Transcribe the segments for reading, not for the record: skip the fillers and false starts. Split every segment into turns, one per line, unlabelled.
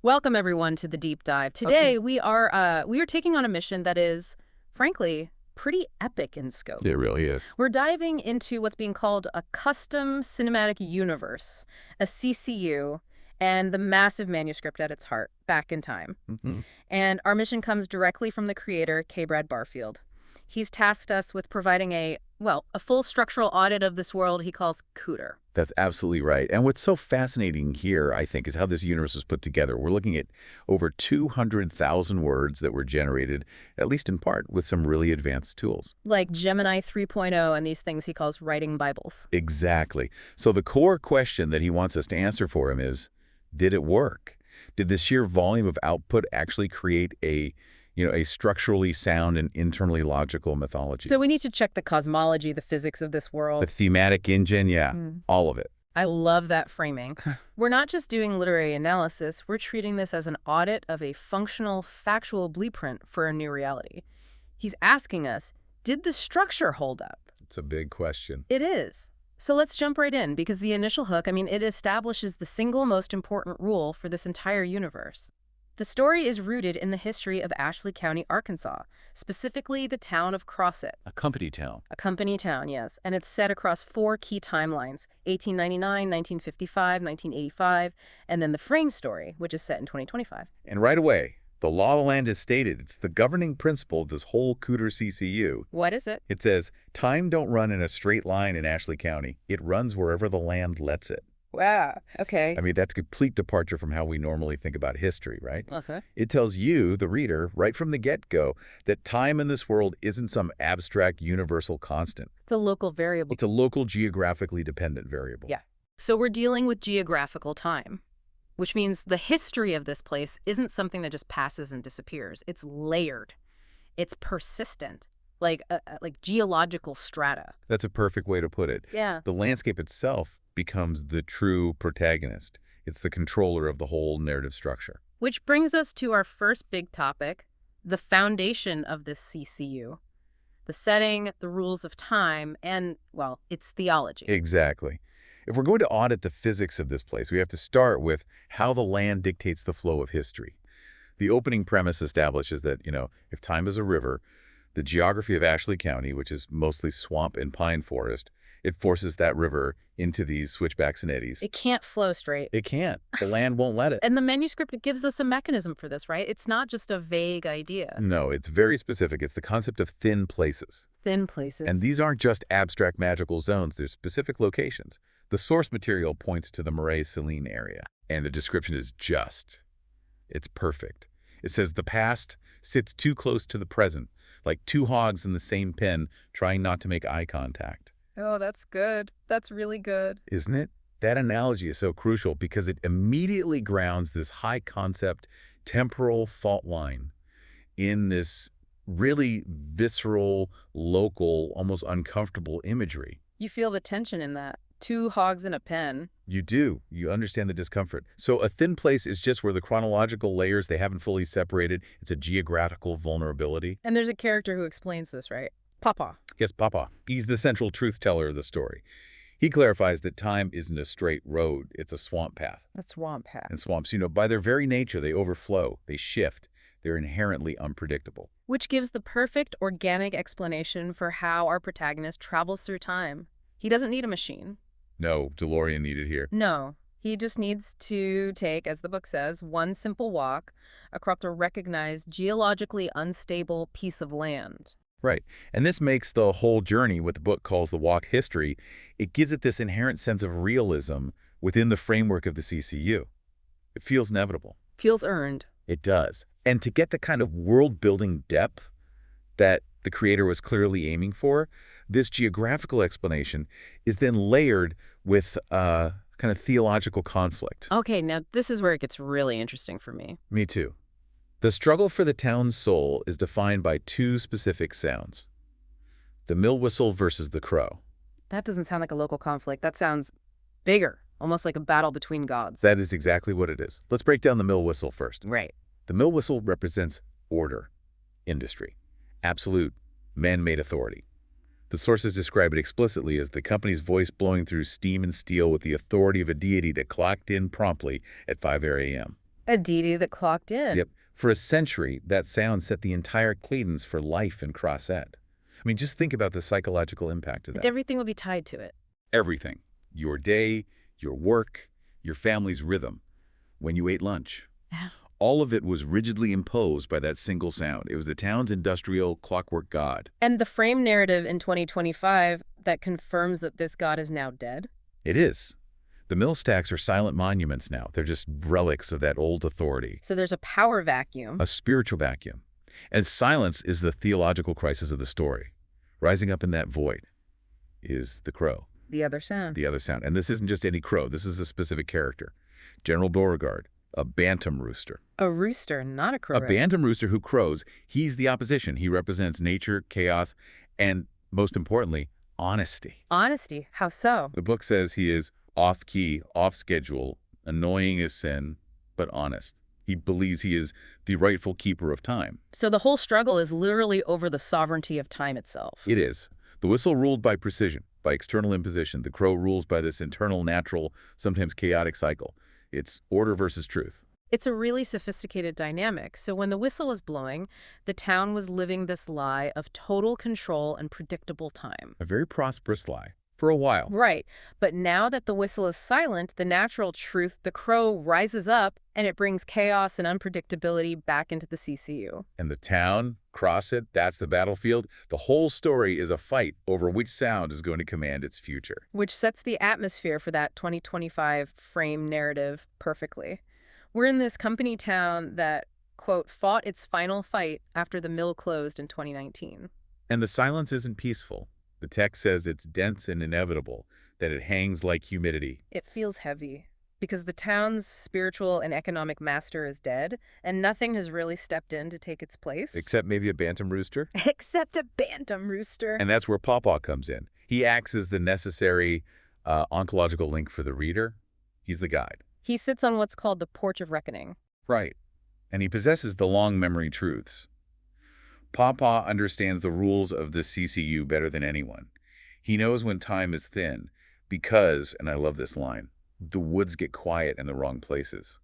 Welcome everyone to the deep dive.
Okay.
Today we are taking on a mission that is, frankly, pretty epic in scope.
It really is.
We're diving into what's being called a custom cinematic universe, a CCU, and the massive manuscript at its heart, Back in Time.
Hmm.
And our mission comes directly from the creator, K. Brad Barfield. He's tasked us with providing a full structural audit of this world he calls Cooter.
That's absolutely right. And what's so fascinating here, I think, is how this universe was put together. We're looking at over 200,000 words that were generated, at least in part, with some really advanced tools.
Like Gemini 3.0 and these things he calls writing Bibles.
Exactly. So the core question that he wants us to answer for him is, did it work? Did the sheer volume of output actually create a structurally sound and internally logical mythology?
So we need to check the cosmology, the physics of this world.
The thematic engine, yeah, all of it.
I love that framing. We're not just doing literary analysis, we're treating this as an audit of a functional, factual blueprint for a new reality. He's asking us, did the structure hold up?
It's a big question.
It is. So let's jump right in, because the initial hook, it establishes the single most important rule for this entire universe. The story is rooted in the history of Ashley County, Arkansas, specifically the town of Crossett.
A company town.
A company town, yes, and it's set across four key timelines, 1899, 1955, 1985, and then the Frame story, which is set in 2025.
And right away, the law of the land is stated. It's the governing principle of this whole Cooter CCU.
What is it?
It says, time don't run in a straight line in Ashley County. It runs wherever the land lets it.
Wow, okay.
That's a complete departure from how we normally think about history, right?
Okay.
It tells you, the reader, right from the get-go, that time in this world isn't some abstract universal constant.
It's a local variable.
It's a local geographically dependent variable.
Yeah. So we're dealing with geographical time, which means the history of this place isn't something that just passes and disappears. It's layered. It's persistent, like geological strata.
That's a perfect way to put it.
Yeah.
The landscape itself becomes the true protagonist. It's the controller of the whole narrative structure.
Which brings us to our first big topic, the foundation of this CCU. The setting, the rules of time, and, well, its theology.
Exactly. If we're going to audit the physics of this place, we have to start with how the land dictates the flow of history. The opening premise establishes that, if time is a river, the geography of Ashley County, which is mostly swamp and pine forest, it forces that river into these switchbacks and eddies.
It can't flow straight.
It can't. The land won't let it.
And the manuscript gives us a mechanism for this, right? It's not just a vague idea.
No, it's very specific. It's the concept of thin places.
Thin places.
And these aren't just abstract magical zones. They're specific locations. The source material points to the Marais-Céline area. And the description is just. It's perfect. It says the past sits too close to the present, like two hogs in the same pen trying not to make eye contact.
Oh, that's good. That's really good.
Isn't it? That analogy is so crucial because it immediately grounds this high-concept temporal fault line in this really visceral, local, almost uncomfortable imagery.
You feel the tension in that. Two hogs in a pen.
You do. You understand the discomfort. So a thin place is just where the chronological layers, they haven't fully separated. It's a geographical vulnerability.
And there's a character who explains this, right? Papa.
Yes, Papa. He's the central truth teller of the story. He clarifies that time isn't a straight road. It's a swamp path.
A swamp path.
And swamps, by their very nature, they overflow, they shift. They're inherently unpredictable.
Which gives the perfect organic explanation for how our protagonist travels through time. He doesn't need a machine.
No DeLorean needed here.
No. He just needs to take, as the book says, one simple walk across a recognized geologically unstable piece of land.
Right. And this makes the whole journey, what the book calls the walk history, it gives it this inherent sense of realism within the framework of the CCU. It feels inevitable.
Feels earned.
It does. And to get the kind of world-building depth that the creator was clearly aiming for, this geographical explanation is then layered with kind of theological conflict.
Okay, now this is where it gets really interesting for me.
Me too. The struggle for the town's soul is defined by two specific sounds. The mill whistle versus the crow.
That doesn't sound like a local conflict. That sounds bigger, almost like a battle between gods.
That is exactly what it is. Let's break down the mill whistle first.
Right.
The mill whistle represents order, industry, absolute, man-made authority. The sources describe it explicitly as the company's voice blowing through steam and steel with the authority of a deity that clocked in promptly at 5 a.m.
A deity that clocked in.
Yep. For a century, that sound set the entire cadence for life in Crozet. I mean, just think about the psychological impact of that.
Everything will be tied to it.
Everything. Your day, your work, your family's rhythm, when you ate lunch.
Yeah.
All of it was rigidly imposed by that single sound. It was the town's industrial clockwork god.
And the frame narrative in 2025 that confirms that this god is now dead?
It is. The mill stacks are silent monuments now. They're just relics of that old authority.
So there's a power vacuum.
A spiritual vacuum. And silence is the theological crisis of the story. Rising up in that void is the crow.
The other sound.
The other sound. And this isn't just any crow. This is a specific character. General Beauregard, a bantam rooster.
A rooster, not a crow.
A bantam rooster who crows. He's the opposition. He represents nature, chaos, and most importantly, honesty.
Honesty? How so?
The book says he is off-key, off-schedule, annoying as sin, but honest. He believes he is the rightful keeper of time.
So the whole struggle is literally over the sovereignty of time itself.
It is. The whistle ruled by precision, by external imposition. The crow rules by this internal, natural, sometimes chaotic cycle. It's order versus truth.
It's a really sophisticated dynamic. So when the whistle was blowing, the town was living this lie of total control and predictable time.
A very prosperous lie. For a while.
Right. But now that the whistle is silent, the natural truth, the crow, rises up, and it brings chaos and unpredictability back into the CCU.
And the town, Crozet, that's the battlefield. The whole story is a fight over which sound is going to command its future.
Which sets the atmosphere for that 2025 frame narrative perfectly. We're in this company town that, quote, fought its final fight after the mill closed in 2019.
And the silence isn't peaceful. The text says it's dense and inevitable, that it hangs like humidity.
It feels heavy because the town's spiritual and economic master is dead, and nothing has really stepped in to take its place.
Except maybe a bantam rooster.
Except a bantam rooster.
And that's where Pawpaw comes in. He acts as the necessary ontological link for the reader. He's the guide.
He sits on what's called the Porch of Reckoning.
Right. And he possesses the long memory truths. Pawpaw understands the rules of the CCU better than anyone. He knows when time is thin because, and I love this line, the woods get quiet in the wrong places.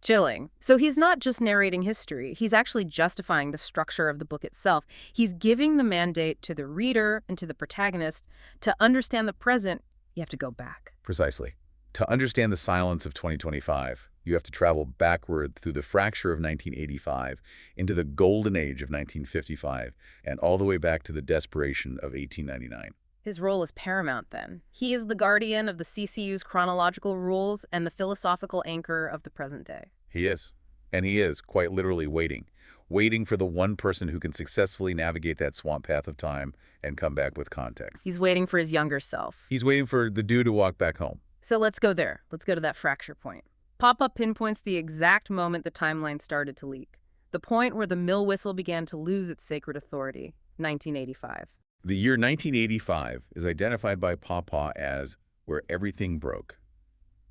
Chilling. So he's not just narrating history. He's actually justifying the structure of the book itself. He's giving the mandate to the reader and to the protagonist to understand the present. You have to go back.
Precisely. To understand the silence of 2025, you have to travel backward through the fracture of 1985 into the golden age of 1955 and all the way back to the desperation of 1899.
His role is paramount then. He is the guardian of the CCU's chronological rules and the philosophical anchor of the present day.
He is. And he is, quite literally, waiting for the one person who can successfully navigate that swamp path of time and come back with context.
He's waiting for his younger self.
He's waiting for the dude to walk back home.
So let's go there. Let's go to that fracture point. Pawpaw pinpoints the exact moment the timeline started to leak. The point where the mill whistle began to lose its sacred authority, 1985.
The year 1985 is identified by Pawpaw as where everything broke.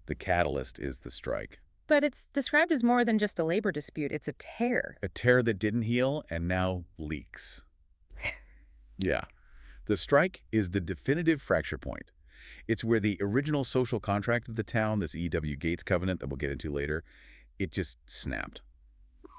The catalyst is the strike.
But it's described as more than just a labor dispute. It's a tear.
A tear that didn't heal and now leaks. Yeah. The strike is the definitive fracture point. It's where the original social contract of the town, this E.W. Gates covenant that we'll get into later, it just snapped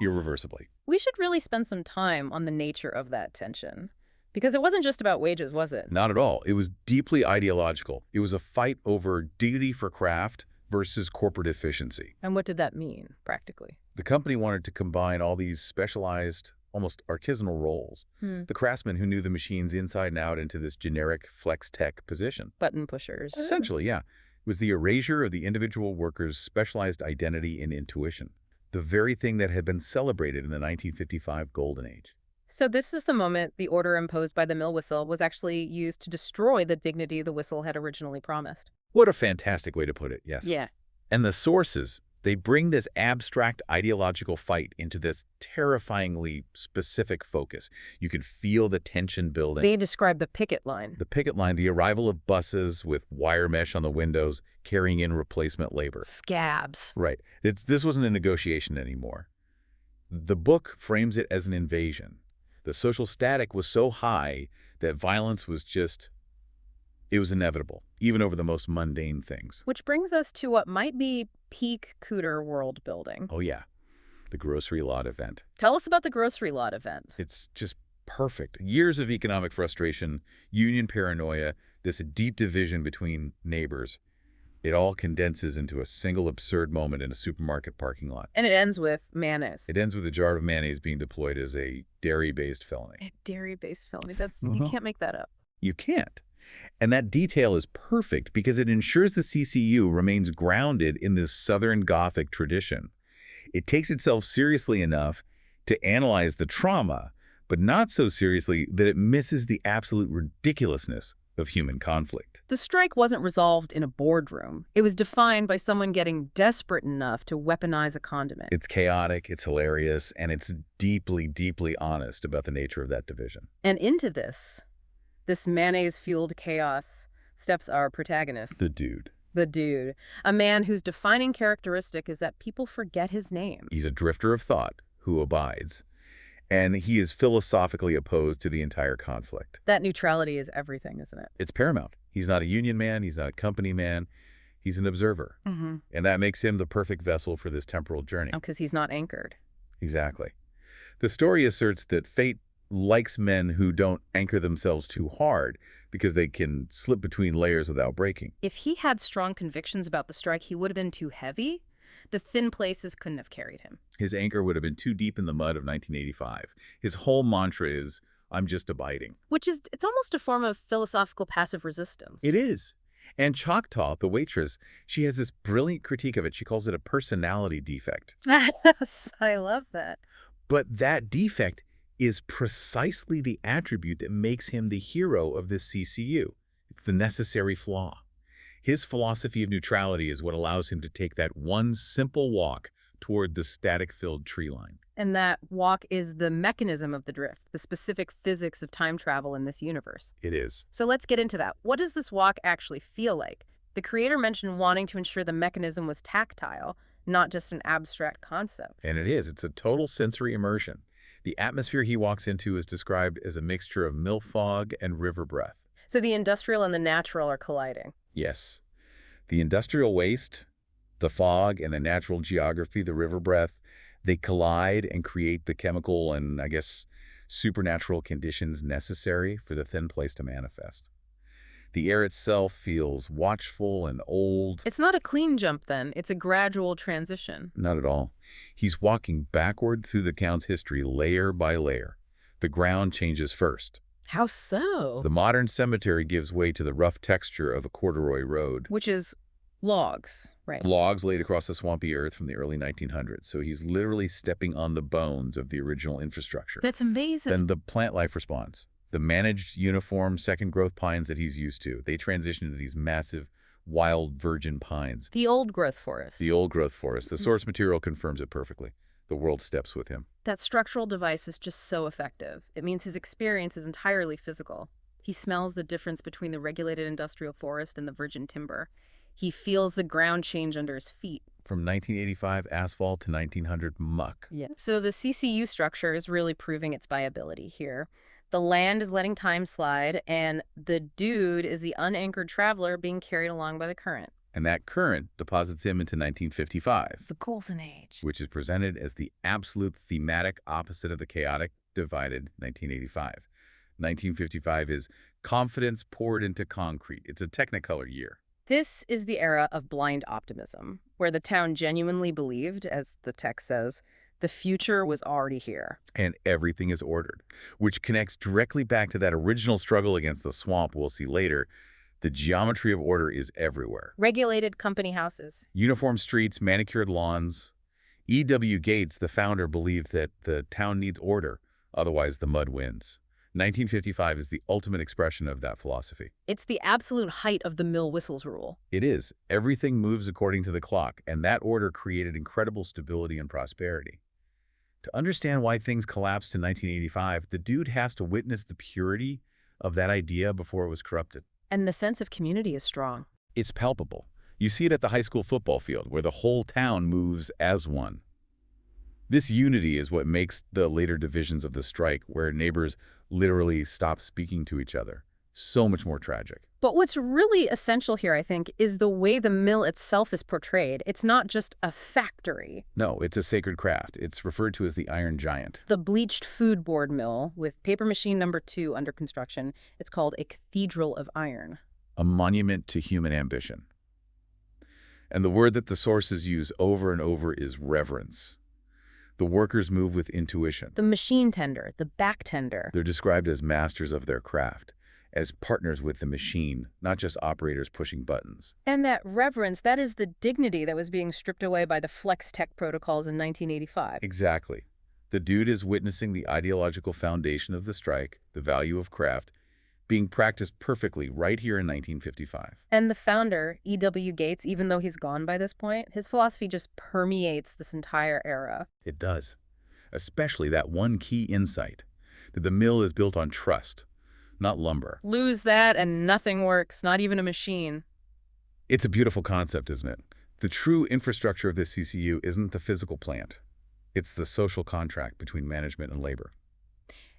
irreversibly.
We should really spend some time on the nature of that tension. Because it wasn't just about wages, was it?
Not at all. It was deeply ideological. It was a fight over dignity for craft versus corporate efficiency.
And what did that mean, practically?
The company wanted to combine all these specialized, almost artisanal roles. The craftsmen who knew the machines inside and out into this generic flex tech position.
Button pushers.
Essentially, yeah. It was the erasure of the individual worker's specialized identity and intuition. The very thing that had been celebrated in the 1955 Golden Age.
So this is the moment the order imposed by the mill whistle was actually used to destroy the dignity the whistle had originally promised.
What a fantastic way to put it, yes.
Yeah.
And the sources, they bring this abstract ideological fight into this terrifyingly specific focus. You could feel the tension building.
They describe the picket line.
The picket line, the arrival of buses with wire mesh on the windows carrying in replacement labor.
Scabs.
Right. This wasn't a negotiation anymore. The book frames it as an invasion. The social static was so high that violence was it was inevitable, even over the most mundane things.
Which brings us to what might be peak Cooter world building.
Oh yeah, the grocery lot event.
Tell us about the grocery lot event.
It's just perfect. Years of economic frustration, union paranoia, this deep division between neighbors. It all condenses into a single absurd moment in a supermarket parking lot.
And it ends with mayonnaise.
It ends with a jar of mayonnaise being deployed as a dairy-based felony.
A dairy-based felony. You can't make that up.
You can't. And that detail is perfect because it ensures the CCU remains grounded in this Southern Gothic tradition. It takes itself seriously enough to analyze the trauma, but not so seriously that it misses the absolute ridiculousness of human conflict.
The strike wasn't resolved in a boardroom. It was defined by someone getting desperate enough to weaponize a condiment.
It's chaotic, it's hilarious, and it's deeply, deeply honest about the nature of that division.
And into this mayonnaise-fueled chaos, steps our protagonist.
The dude.
The dude. A man whose defining characteristic is that people forget his name.
He's a drifter of thought who abides. And he is philosophically opposed to the entire conflict.
That neutrality is everything, isn't it?
It's paramount. He's not a union man. He's not a company man. He's an observer. And that makes him the perfect vessel for this temporal journey.
Because he's not anchored.
Exactly. The story asserts that fate likes men who don't anchor themselves too hard because they can slip between layers without breaking.
If he had strong convictions about the strike, he would have been too heavy. The thin places couldn't have carried him.
His anchor would have been too deep in the mud of 1985. His whole mantra is, I'm just abiding.
It's almost a form of philosophical passive resistance.
It is. And Choctaw, the waitress, she has this brilliant critique of it. She calls it a personality defect.
Yes, I love that.
But that defect is precisely the attribute that makes him the hero of this CCU. It's the necessary flaw. His philosophy of neutrality is what allows him to take that one simple walk toward the static-filled tree line.
And that walk is the mechanism of the drift, the specific physics of time travel in this universe.
It is.
So let's get into that. What does this walk actually feel like? The creator mentioned wanting to ensure the mechanism was tactile, not just an abstract concept.
And it is. It's a total sensory immersion. The atmosphere he walks into is described as a mixture of mill fog and river breath.
So the industrial and the natural are colliding.
Yes. The industrial waste, the fog, and the natural geography, the river breath, they collide and create the chemical and, I guess, supernatural conditions necessary for the thin place to manifest. The air itself feels watchful and old.
It's not a clean jump then. It's a gradual transition.
Not at all. He's walking backward through the Count's history layer by layer. The ground changes first.
How so?
The modern cemetery gives way to the rough texture of a corduroy road.
Which is logs, right?
Logs laid across the swampy earth from the early 1900s. So he's literally stepping on the bones of the original infrastructure.
That's amazing.
Then the plant life responds. The managed, uniform, second-growth pines that he's used to, they transition into these massive, wild virgin pines.
The old-growth forest.
The old-growth forest. The source material confirms it perfectly. The world steps with him.
That structural device is just so effective. It means his experience is entirely physical. He smells the difference between the regulated industrial forest and the virgin timber. He feels the ground change under his feet.
From 1985 asphalt to 1900 muck.
Yeah. So the CCU structure is really proving its viability here. The land is letting time slide, and the dude is the unanchored traveler being carried along by the current.
And that current deposits him into 1955.
The Golden Age.
Which is presented as the absolute thematic opposite of the chaotic, divided 1985. 1955 is confidence poured into concrete. It's a Technicolor year.
This is the era of blind optimism, where the town genuinely believed, as the text says, the future was already here.
And everything is ordered, which connects directly back to that original struggle against the swamp we'll see later. The geometry of order is everywhere.
Regulated company houses.
Uniform streets, manicured lawns. E.W. Gates, the founder, believed that the town needs order, otherwise the mud wins. 1955 is the ultimate expression of that philosophy.
It's the absolute height of the mill whistles rule.
It is. Everything moves according to the clock, and that order created incredible stability and prosperity. To understand why things collapsed in 1985, the dude has to witness the purity of that idea before it was corrupted.
And the sense of community is strong.
It's palpable. You see it at the high school football field, where the whole town moves as one. This unity is what makes the later divisions of the strike, where neighbors literally stop speaking to each other, so much more tragic.
But what's really essential here, I think, is the way the mill itself is portrayed. It's not just a factory.
No, it's a sacred craft. It's referred to as the Iron Giant.
The bleached food board mill, with paper machine number 2 under construction, it's called a cathedral of iron.
A monument to human ambition. And the word that the sources use over and over is reverence. The workers move with intuition.
The machine tender, the back tender.
They're described as masters of their craft, as partners with the machine, not just operators pushing buttons.
And that reverence, that is the dignity that was being stripped away by the Flex Tech protocols in 1985.
Exactly. The dude is witnessing the ideological foundation of the strike, the value of craft, being practiced perfectly right here in 1955.
And the founder, E.W. Gates, even though he's gone by this point, his philosophy just permeates this entire era.
It does. Especially that one key insight, that the mill is built on trust, not lumber.
Lose that and nothing works, not even a machine.
It's a beautiful concept, isn't it? The true infrastructure of this CCU isn't the physical plant. It's the social contract between management and labor.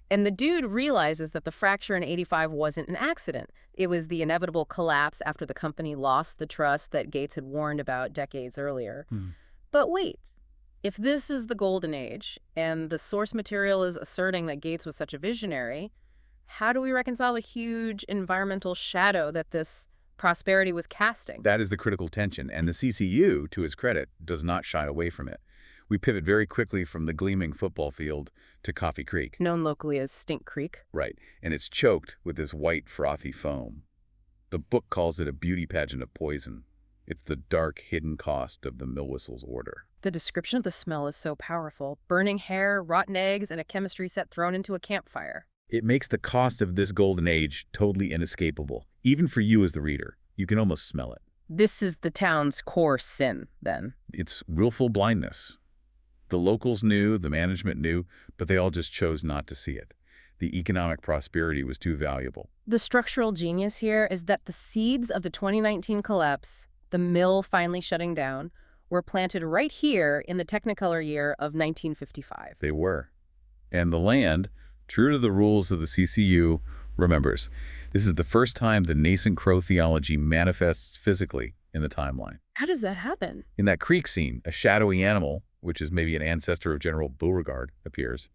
And the dude realizes that the fracture in '85 wasn't an accident. It was the inevitable collapse after the company lost the trust that Gates had warned about decades earlier. But wait, if this is the golden age, and the source material is asserting that Gates was such a visionary, how do we reconcile a huge environmental shadow that this prosperity was casting?
That is the critical tension, and the CCU, to its credit, does not shy away from it. We pivot very quickly from the gleaming football field to Coffee Creek.
Known locally as Stink Creek.
Right, and it's choked with this white, frothy foam. The book calls it a beauty pageant of poison. It's the dark, hidden cost of the mill whistle's order.
The description of the smell is so powerful. Burning hair, rotten eggs, and a chemistry set thrown into a campfire.
It makes the cost of this golden age totally inescapable. Even for you as the reader, you can almost smell it.
This is the town's core sin, then.
It's willful blindness. The locals knew, the management knew, but they all just chose not to see it. The economic prosperity was too valuable.
The structural genius here is that the seeds of the 2019 collapse, the mill finally shutting down, were planted right here in the Technicolor year of 1955.
They were. And the land, true to the rules of the CCU, remembers. This is the first time the nascent crow theology manifests physically in the timeline.
How does that happen?
In that creek scene, a shadowy animal, which is maybe an ancestor of General Beauregard, appears.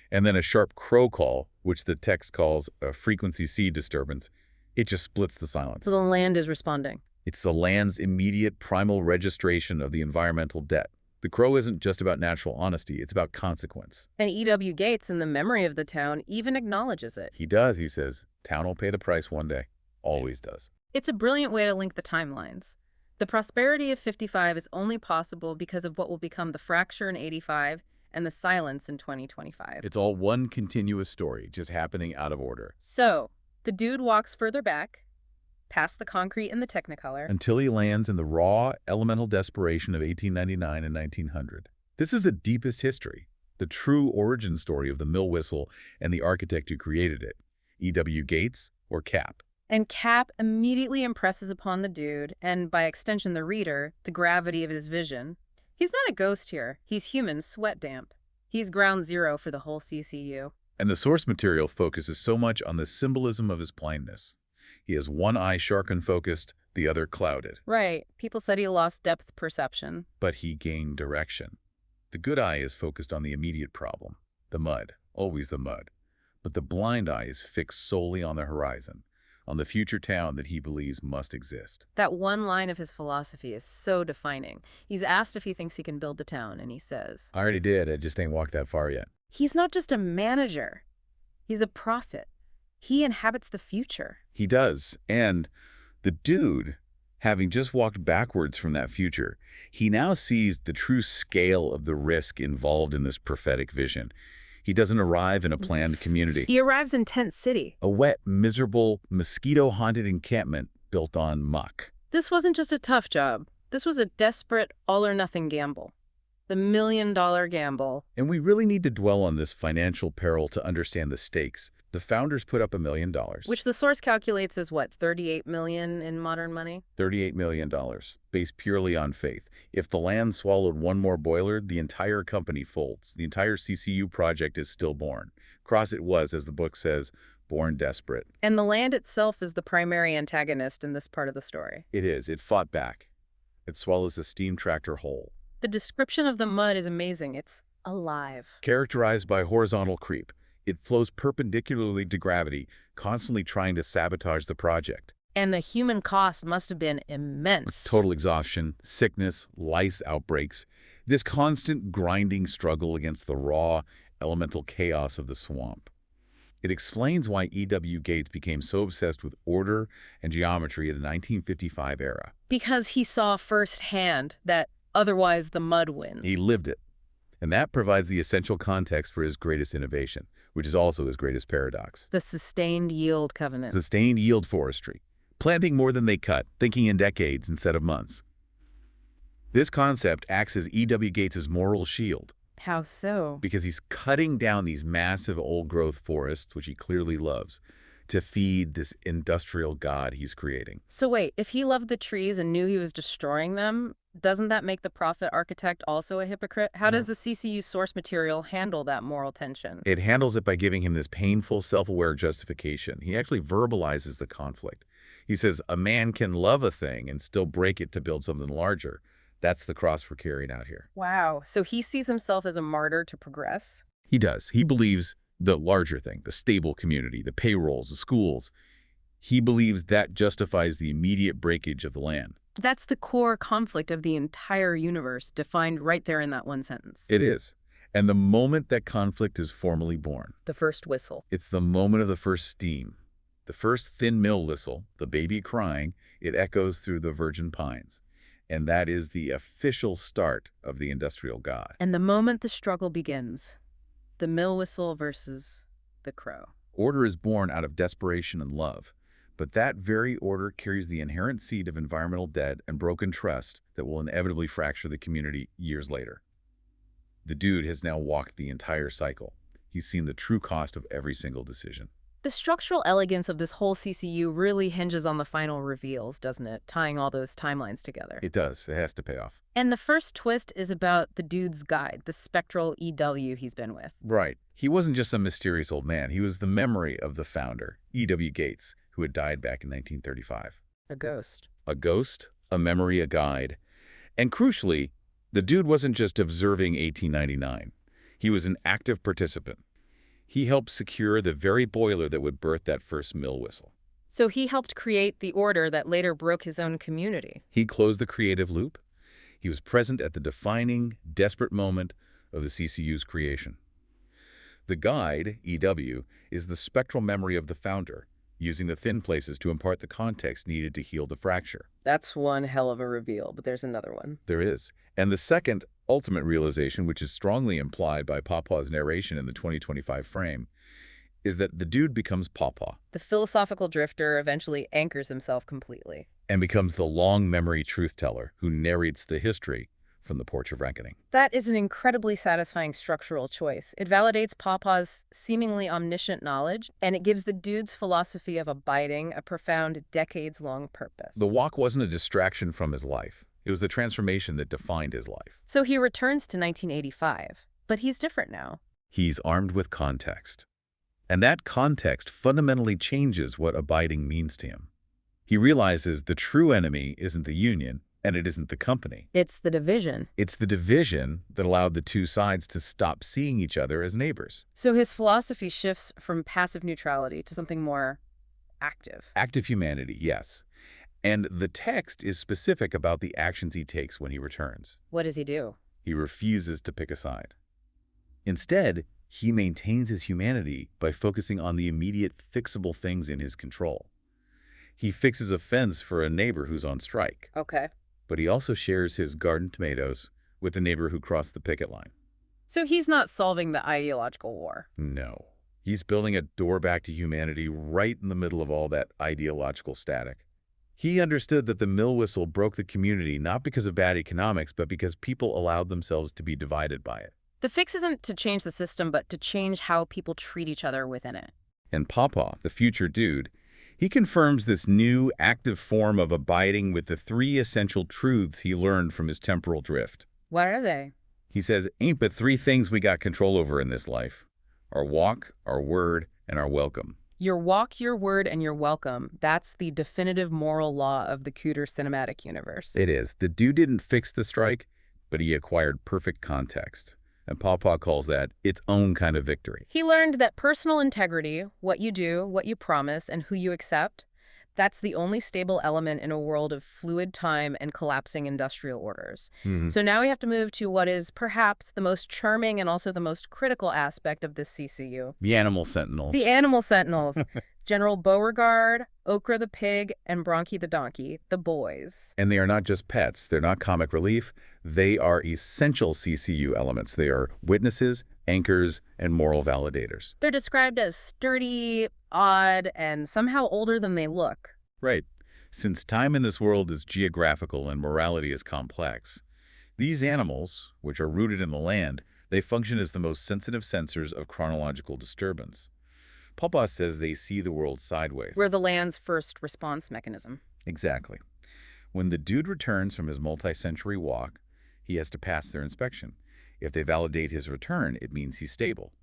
And then a sharp crow call, which the text calls a frequency C disturbance. It just splits the silence.
So the land is responding.
It's the land's immediate primal registration of the environmental debt. The crow isn't just about natural honesty, it's about consequence.
And E.W. Gates, in the memory of the town, even acknowledges it.
He does, he says. Town will pay the price one day. Always does.
It's a brilliant way to link the timelines. The prosperity of 55 is only possible because of what will become the fracture in 85 and the silence in 2025.
It's all one continuous story, just happening out of order.
So, the dude walks further back, past the concrete and the Technicolor.
Until he lands in the raw, elemental desperation of 1899 and 1900. This is the deepest history, the true origin story of the mill whistle and the architect who created it, E.W. Gates or Cap.
And Cap immediately impresses upon the dude, and by extension the reader, the gravity of his vision. He's not a ghost here. He's human sweat damp. He's ground zero for the whole CCU.
And the source material focuses so much on the symbolism of his blindness. He has one eye shark-focused, the other clouded.
Right. People said he lost depth perception.
But he gained direction. The good eye is focused on the immediate problem, the mud, always the mud. But the blind eye is fixed solely on the horizon, on the future town that he believes must exist.
That one line of his philosophy is so defining. He's asked if he thinks he can build the town, and he says,
I already did, I just ain't walked that far yet.
He's not just a manager. He's a prophet. He inhabits the future.
He does, and the dude, having just walked backwards from that future, he now sees the true scale of the risk involved in this prophetic vision. He doesn't arrive in a planned community.
He arrives in Tent City.
A wet, miserable, mosquito-haunted encampment built on muck.
This wasn't just a tough job. This was a desperate all-or-nothing gamble. The $1 million gamble.
And we really need to dwell on this financial peril to understand the stakes. The founders put up $1 million.
Which the source calculates as what, $38 million in modern money?
$38 million, based purely on faith. If the land swallowed one more boiler, the entire company folds. The entire CCU project is stillborn. Cross it was, as the book says, born desperate.
And the land itself is the primary antagonist in this part of the story.
It is. It fought back. It swallows a steam tractor whole.
The description of the mud is amazing. It's alive.
Characterized by horizontal creep, it flows perpendicularly to gravity, constantly trying to sabotage the project.
And the human cost must have been immense.
Total exhaustion, sickness, lice outbreaks, this constant grinding struggle against the raw, elemental chaos of the swamp. It explains why E.W. Gates became so obsessed with order and geometry in the 1955 era.
Because he saw firsthand that otherwise the mud wins.
He lived it. And that provides the essential context for his greatest innovation, which is also his greatest paradox.
The sustained yield covenant.
Sustained yield forestry. Planting more than they cut, thinking in decades instead of months. This concept acts as E.W. Gates' moral shield.
How so?
Because he's cutting down these massive old-growth forests, which he clearly loves, to feed this industrial god he's creating.
So wait, if he loved the trees and knew he was destroying them, doesn't that make the prophet architect also a hypocrite? How does the CCU source material handle that moral tension?
It handles it by giving him this painful, self-aware justification. He actually verbalizes the conflict. He says, a man can love a thing and still break it to build something larger. That's the cross we're carrying out here.
Wow. So he sees himself as a martyr to progress?
He does. He believes the larger thing, the stable community, the payrolls, the schools. He believes that justifies the immediate breakage of the land.
That's the core conflict of the entire universe, defined right there in that one sentence.
It is. And the moment that conflict is formally born,
The first whistle.
it's the moment of the first steam. The first thin mill whistle, the baby crying, it echoes through the virgin pines. And that is the official start of the industrial god.
And the moment the struggle begins, the mill whistle versus the crow.
Order is born out of desperation and love, but that very order carries the inherent seed of environmental debt and broken trust that will inevitably fracture the community years later. The dude has now walked the entire cycle. He's seen the true cost of every single decision.
The structural elegance of this whole CCU really hinges on the final reveals, doesn't it? Tying all those timelines together.
It does. It has to pay off.
And the first twist is about the dude's guide, the spectral EW he's been with.
Right. He wasn't just some mysterious old man. He was the memory of the founder, E.W. Gates, who had died back in 1935.
A ghost.
A ghost, a memory, a guide. And crucially, the dude wasn't just observing 1899. He was an active participant. He helped secure the very boiler that would birth that first mill whistle.
So he helped create the order that later broke his own community.
He closed the creative loop. He was present at the defining, desperate moment of the CCU's creation. The guide, EW, is the spectral memory of the founder, using the thin places to impart the context needed to heal the fracture.
That's one hell of a reveal, but there's another one.
There is. And the second, ultimate realization, which is strongly implied by Pawpaw's narration in the 2025 frame, is that the dude becomes Pawpaw
The philosophical drifter eventually anchors himself completely.
and becomes the long-memory truth-teller who narrates the history from the Porch of Reckoning.
That is an incredibly satisfying structural choice. It validates Pawpaw's seemingly omniscient knowledge, and it gives the dude's philosophy of abiding a profound, decades-long purpose.
The walk wasn't a distraction from his life. It was the transformation that defined his life.
So he returns to 1985, but he's different now.
He's armed with context. And that context fundamentally changes what abiding means to him. He realizes the true enemy isn't the union, and it isn't the company.
It's the division.
It's the division that allowed the two sides to stop seeing each other as neighbors.
So his philosophy shifts from passive neutrality to something more active.
Active humanity, yes. And the text is specific about the actions he takes when he returns.
What does he do?
He refuses to pick a side. Instead, he maintains his humanity by focusing on the immediate fixable things in his control. He fixes a fence for a neighbor who's on strike,
Okay.
but he also shares his garden tomatoes with the neighbor who crossed the picket line.
So he's not solving the ideological war.
No. He's building a door back to humanity right in the middle of all that ideological static. He understood that the mill whistle broke the community not because of bad economics, but because people allowed themselves to be divided by it.
The fix isn't to change the system, but to change how people treat each other within it.
And Pawpaw, the future dude, he confirms this new, active form of abiding with the three essential truths he learned from his temporal drift.
What are they?
He says, ain't but three things we got control over in this life: our walk, our word, and our welcome.
Your walk, your word, and your welcome. That's the definitive moral law of the Cooter cinematic universe.
It is. The dude didn't fix the strike, but he acquired perfect context. And Pawpaw calls that its own kind of victory.
He learned that personal integrity, what you do, what you promise, and who you accept, that's the only stable element in a world of fluid time and collapsing industrial orders. So now we have to move to what is perhaps the most charming and also the most critical aspect of this CCU.
The Animal Sentinels.
The Animal Sentinels. General Beauregard, Okra the pig, and Bronchi the donkey, the boys.
And they are not just pets. They're not comic relief. They are essential CCU elements. They are witnesses, anchors, and moral validators.
They're described as sturdy, odd, and somehow older than they look.
Right. Since time in this world is geographical and morality is complex, these animals, which are rooted in the land, they function as the most sensitive sensors of chronological disturbance. Pawpaw says they see the world sideways.
We're the land's first response mechanism.
Exactly. When the dude returns from his multi-century walk, he has to pass their inspection. If they validate his return, it means he's stable.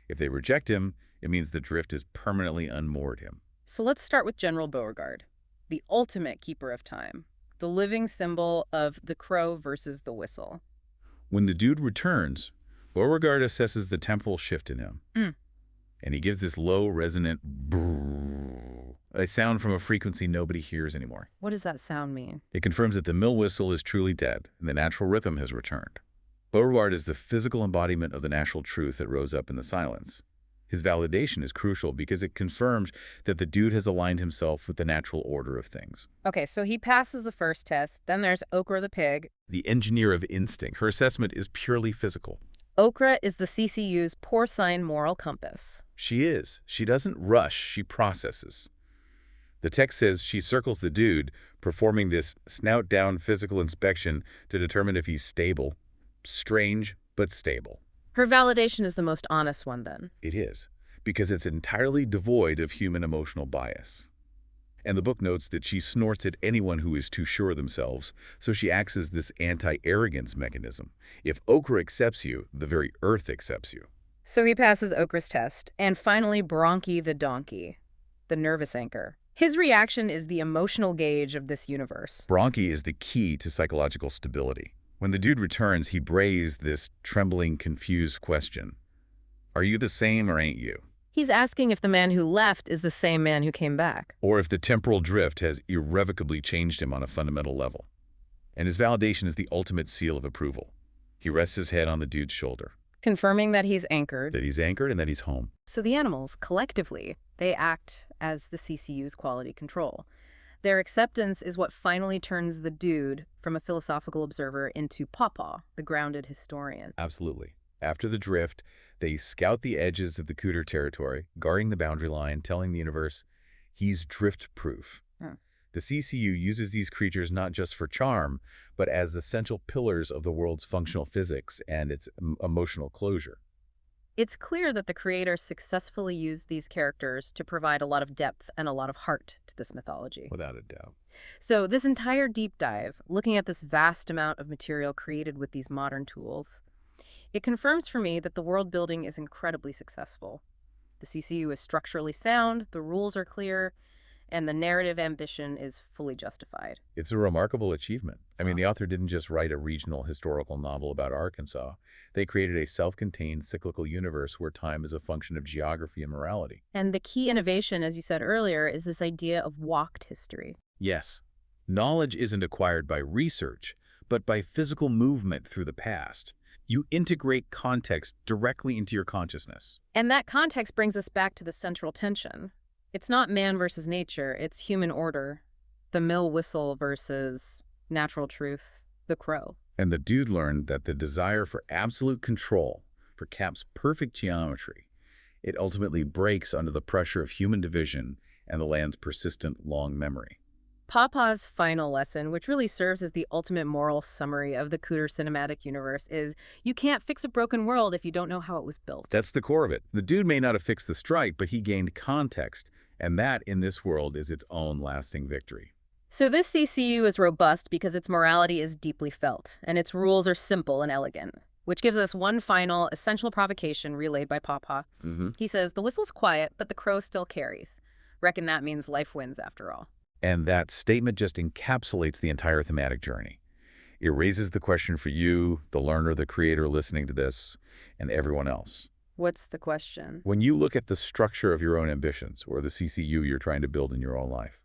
If they reject him, it means the drift has permanently unmoored him.
So let's start with General Beauregard, the ultimate keeper of time, the living symbol of the crow versus the whistle.
When the dude returns, Beauregard assesses the temporal shift in him. And he gives this low, resonant brrrr, a sound from a frequency nobody hears anymore.
What does that sound mean?
It confirms that the mill whistle is truly dead, and the natural rhythm has returned. Beauregard is the physical embodiment of the natural truth that rose up in the silence. His validation is crucial because it confirms that the dude has aligned himself with the natural order of things.
Okay, so he passes the first test. Then there's Okra the pig.
The engineer of instinct. Her assessment is purely physical.
Okra is the CCU's porcine moral compass.
She is. She doesn't rush, she processes. The text says she circles the dude, performing this snout-down physical inspection to determine if he's stable. Strange, but stable.
Her validation is the most honest one, then.
It is, because it's entirely devoid of human emotional bias. And the book notes that she snorts at anyone who is too sure of themselves, so she acts as this anti-arrogance mechanism. If Okra accepts you, the very earth accepts you.
So he passes Okra's test. And finally, Bronchi the donkey, the nervous anchor. His reaction is the emotional gauge of this universe.
Bronchi is the key to psychological stability. When the dude returns, he brays this trembling, confused question. Are you the same or ain't you?
He's asking if the man who left is the same man who came back.
Or if the temporal drift has irrevocably changed him on a fundamental level. And his validation is the ultimate seal of approval. He rests his head on the dude's shoulder.
Confirming that he's anchored.
That he's anchored and that he's home.
So the animals, collectively, they act as the CCU's quality control. Their acceptance is what finally turns the dude from a philosophical observer into Pawpaw, the grounded historian.
Absolutely. After the drift, they scout the edges of the Cooter territory, guarding the boundary line, telling the universe he's drift-proof. The CCU uses these creatures not just for charm, but as essential pillars of the world's functional physics and its emotional closure.
It's clear that the creators successfully used these characters to provide a lot of depth and a lot of heart to this mythology.
Without a doubt.
So this entire deep dive, looking at this vast amount of material created with these modern tools, it confirms for me that the world building is incredibly successful. The CCU is structurally sound, the rules are clear, and the narrative ambition is fully justified.
It's a remarkable achievement. I mean, the author didn't just write a regional historical novel about Arkansas. They created a self-contained cyclical universe where time is a function of geography and morality.
And the key innovation, as you said earlier, is this idea of walked history.
Yes. Knowledge isn't acquired by research, but by physical movement through the past. You integrate context directly into your consciousness.
And that context brings us back to the central tension. It's not man versus nature, it's human order. The mill whistle versus natural truth, the crow.
And the dude learned that the desire for absolute control, for Cap's perfect geometry, it ultimately breaks under the pressure of human division and the land's persistent long memory.
Pawpaw's final lesson, which really serves as the ultimate moral summary of the Cooter cinematic universe, is you can't fix a broken world if you don't know how it was built.
That's the core of it. The dude may not have fixed the strike, but he gained context, and that, in this world, is its own lasting victory.
So this CCU is robust because its morality is deeply felt, and its rules are simple and elegant. Which gives us one final essential provocation relayed by Pawpaw. He says, the whistle's quiet, but the crow still carries. Reckon that means life wins after all.
And that statement just encapsulates the entire thematic journey. It raises the question for you, the learner, the creator listening to this, and everyone else.
What's the question?
When you look at the structure of your own ambitions or the CCU you're trying to build in your own life,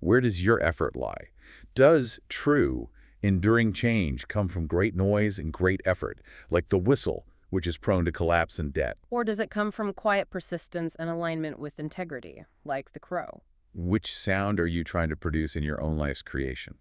where does your effort lie? Does true, enduring change come from great noise and great effort, like the whistle, which is prone to collapse and debt?
Or does it come from quiet persistence and alignment with integrity, like the crow?
Which sound are you trying to produce in your own life's creation?